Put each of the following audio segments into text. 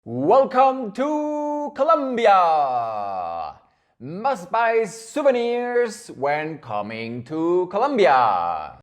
Welcome to Colombia! Must buy souvenirs when coming to Colombia.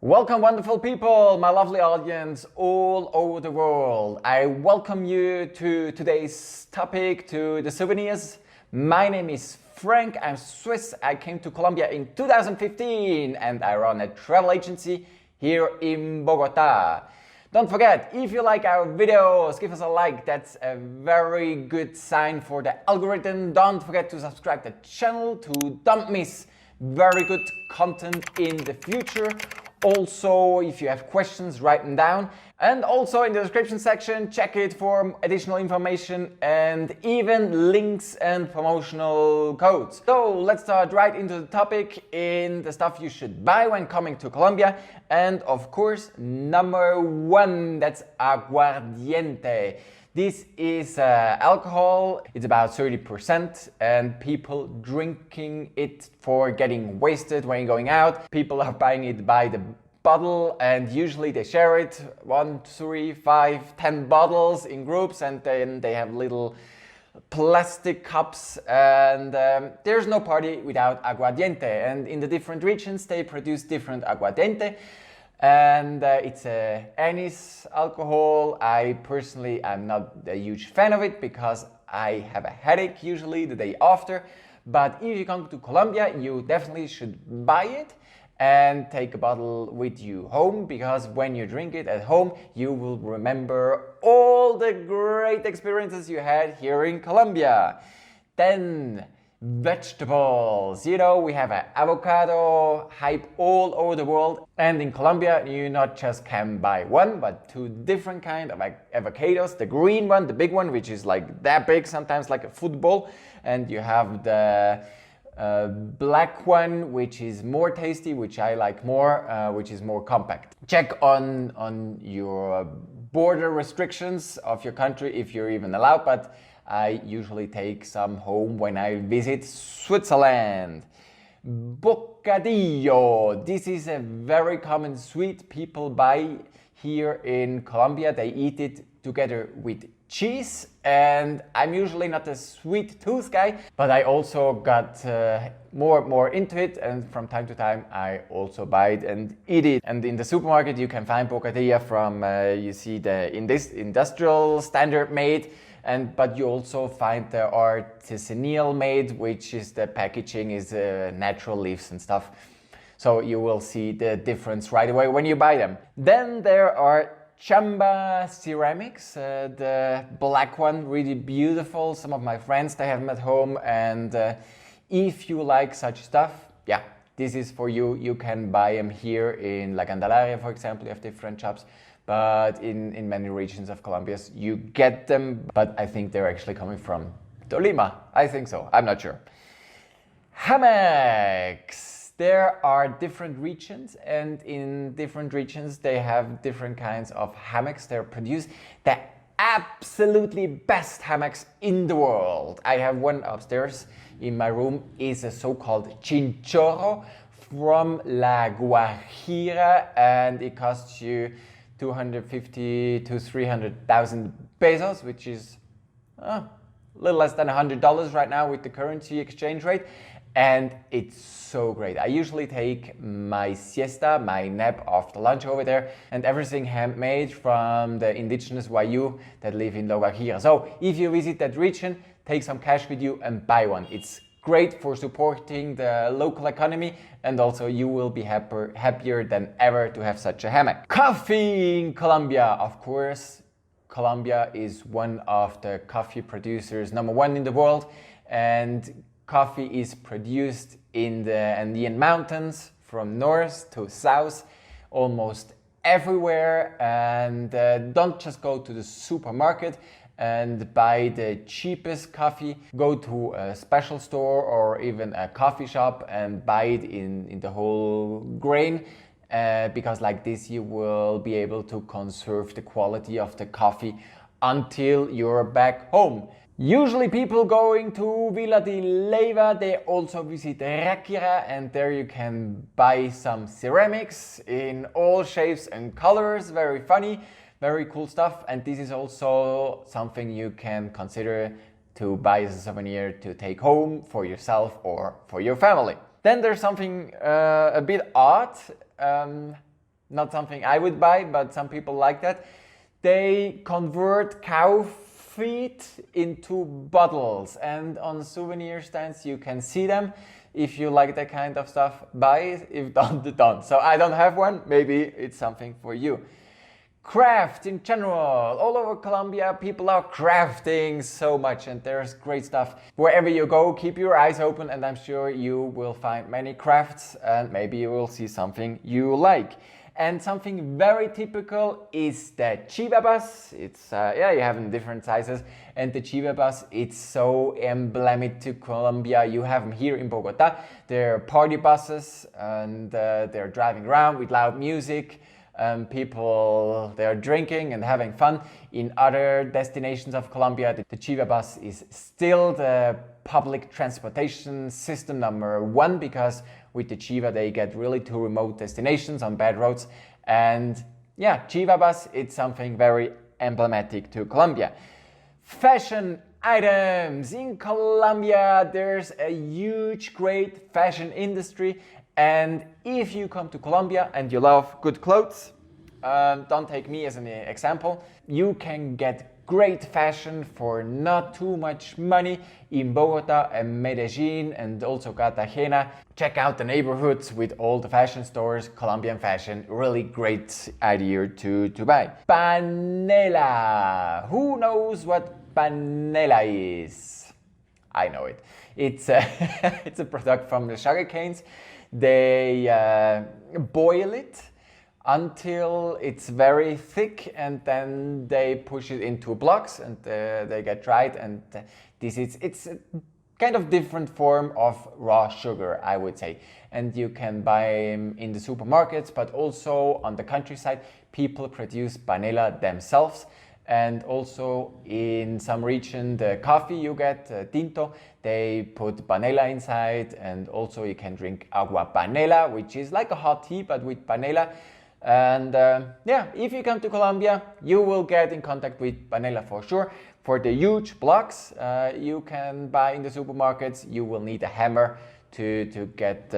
Welcome, wonderful people, my lovely audience all over the world. I welcome you to today's topic, to the souvenirs. My name is Frank, I'm Swiss. I came to Colombia in 2015 and I run a travel agency here in Bogota. Don't forget, if you like our videos, give us a like. That's a very good sign for the algorithm. Don't forget to subscribe to the channel to don't miss very good content in the future. Also, if you have questions, write them down. And also in the description section, check it for additional information and even links and promotional codes. So let's start right into the topic in the stuff you should buy when coming to Colombia. And of course, number one, that's Aguardiente. This is alcohol, it's about 30% and people drinking it for getting wasted when you're going out. People are buying it by the bottle and usually they share it 1, 3, 5, 10 bottles in groups and then they have little plastic cups and there's no party without Aguardiente, and in the different regions they produce different Aguardiente. And it's a anise alcohol. I personally am not a huge fan of it because I have a headache usually the day after. But if you come to Colombia, you definitely should buy it and take a bottle with you home, because when you drink it at home, you will remember all the great experiences you had here in Colombia. Then vegetables, you know, we have an avocado hype all over the world, and in Colombia you not just can buy one but two different kind of avocados. The green one, the big one, which is like that big, sometimes like a football, and you have the black one, which is more tasty, which I like more, which is more compact. Check on your border restrictions of your country if you're even allowed, but I usually take some home when I visit Switzerland. Bocadillo. This is a very common sweet people buy here in Colombia. They eat it together with cheese, and I'm usually not a sweet tooth guy, but I also got more into it, and from time to time I also buy it and eat it. And in the supermarket you can find bocadillo from you see in this industrial standard made, but you also find the artisanal made, which is the packaging is natural leaves and stuff. So you will see the difference right away when you buy them. Then there are chamba ceramics, the black one, really beautiful. Some of my friends, they have them at home, and if you like such stuff, yeah, this is for you. You can buy them here in La Candelaria, for example. You have different shops, but in many regions of Colombia you get them, but I think they're actually coming from Tolima. I think so, I'm not sure. Hammocks. There are different regions, and in different regions they have different kinds of hammocks. They're produced the absolutely best hammocks in the world. I have one upstairs in my room, is a so-called chinchorro from La Guajira, and it costs you 250 to 300,000 pesos, which is a little less than $100 right now with the currency exchange rate. And it's so great. I usually take my siesta, my nap after lunch over there, and everything handmade from the indigenous Wayuu that live in La Guajira. So if you visit that region, take some cash with you and buy one. It's great for supporting the local economy, and also you will be happier than ever to have such a hammock. Coffee in Colombia, of course. Colombia is one of the coffee producers #1 in the world, and coffee is produced in the Andean mountains from north to south, almost everywhere. And don't just go to the supermarket and buy the cheapest coffee. Go to a special store or even a coffee shop and buy it in the whole grain, because like this you will be able to conserve the quality of the coffee until you're back home. Usually people going to Villa de Leyva, they also visit Ráquira, and there you can buy some ceramics in all shapes and colors. Very funny, very cool stuff. And this is also something you can consider to buy as a souvenir to take home for yourself or for your family. Then there's something a bit odd, not something I would buy, but some people like that. They convert cow feet into bottles, and on souvenir stands you can see them. If you like that kind of stuff, buy it. If don't, don't. So I don't have one, maybe it's something for you. Craft in general, all over Colombia people are crafting so much, and there's great stuff. Wherever you go, keep your eyes open, and I'm sure you will find many crafts, and maybe you will see something you like. And something very typical is the chiva bus. It's, you have in different sizes. And the chiva bus, it's so emblematic to Colombia. You have them here in Bogota. They're party buses, and they're driving around with loud music. People, they're drinking and having fun. In other destinations of Colombia, the chiva bus is still the public transportation system number one, because with the chiva they get really to remote destinations on bad roads. And yeah, chiva bus, it's something very emblematic to Colombia. Fashion items in Colombia, there's a huge, great fashion industry. And if you come to Colombia and you love good clothes, don't take me as an example, you can get great fashion for not too much money in Bogota and Medellin and also Cartagena. Check out the neighborhoods with all the fashion stores, Colombian fashion, really great idea to buy. Panela. Who knows what panela is? I know it. It's a, it's a product from the sugar canes. They boil it until it's very thick, and then they push it into blocks, and they get dried. And it's a kind of different form of raw sugar, I would say. And you can buy them in the supermarkets, but also on the countryside, people produce panela themselves. And also in some region, the coffee you get, tinto, they put panela inside, and also you can drink agua panela, which is like a hot tea, but with panela. And if you come to Colombia, you will get in contact with panela for sure. For the huge blocks you can buy in the supermarkets, you will need a hammer to get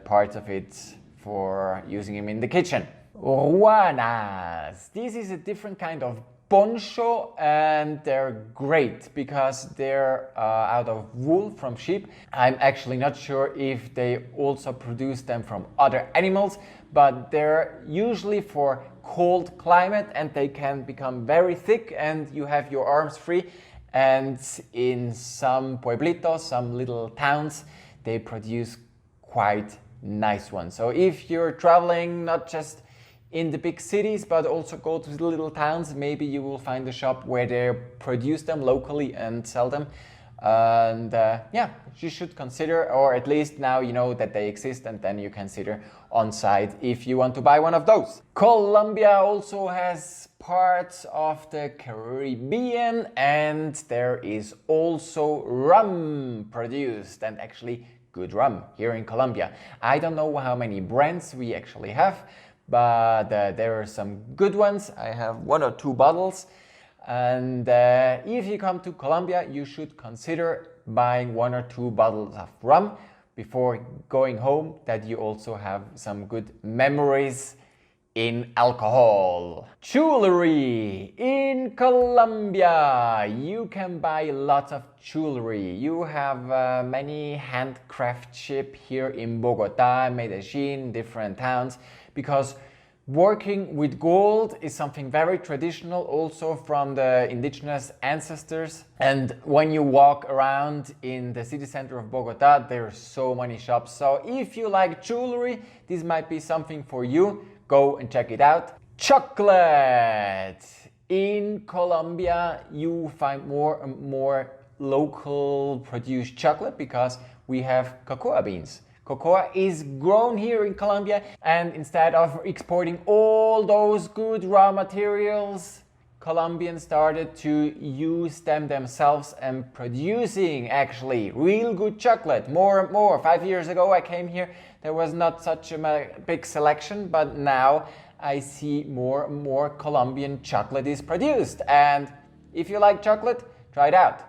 parts of it for using them in the kitchen. RUANAs. This is a different kind of poncho, and they're great because they're out of wool from sheep. I'm actually not sure if they also produce them from other animals, but they're usually for cold climate, and they can become very thick and you have your arms free. And in some pueblitos, some little towns, they produce quite nice ones. So if you're traveling not just in the big cities, but also go to the little towns, maybe you will find a shop where they produce them locally and sell them. And you should consider, or at least now you know that they exist, and then you consider on site if you want to buy one of those. Colombia also has parts of the Caribbean, and there is also rum produced, and actually good rum here in Colombia. I don't know how many brands we actually have, but there are some good ones. I have 1 or 2 bottles. And if you come to Colombia, you should consider buying 1 or 2 bottles of rum before going home, that you also have some good memories in alcohol. Jewelry in Colombia. You can buy lots of jewelry. You have many handcraftships here in Bogota, Medellin, different towns, because working with gold is something very traditional, also from the indigenous ancestors. And when you walk around in the city center of Bogota, there are so many shops. So if you like jewelry, this might be something for you. Go and check it out. Chocolate. In Colombia, you find more and more local produced chocolate because we have cocoa beans. Cocoa is grown here in Colombia, and instead of exporting all those good raw materials, Colombians started to use them themselves and producing actually real good chocolate more and more. 5 years ago I came here, there was not such a big selection, but now I see more and more Colombian chocolate is produced. And if you like chocolate, try it out.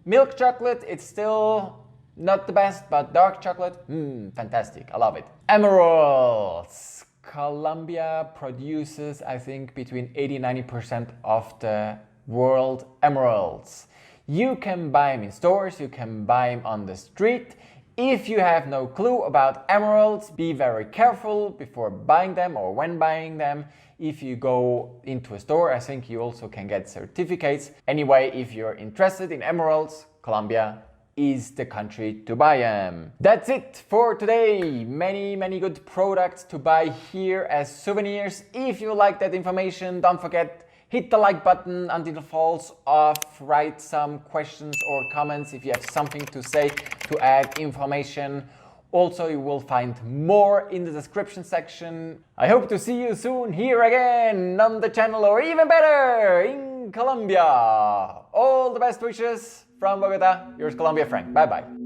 Milk chocolate, it's still not the best, but dark chocolate, fantastic, I love it. Emeralds. Colombia produces, I think, between 80-90% of the world emeralds. You can buy them in stores, you can buy them on the street. If you have no clue about emeralds, be very careful before buying them or when buying them. If you go into a store, I think you also can get certificates. Anyway, if you're interested in emeralds, Colombia is the country to buy them. That's it for today. Many good products to buy here as souvenirs. If you like that information, don't forget, hit the like button until it falls off. Write some questions or comments if you have something to say, to add information. Also, you will find more in the description section. I hope to see you soon here again on the channel, or even better, in Colombia. All the best wishes from Bogota. Yours, Colombiafrank. Bye bye.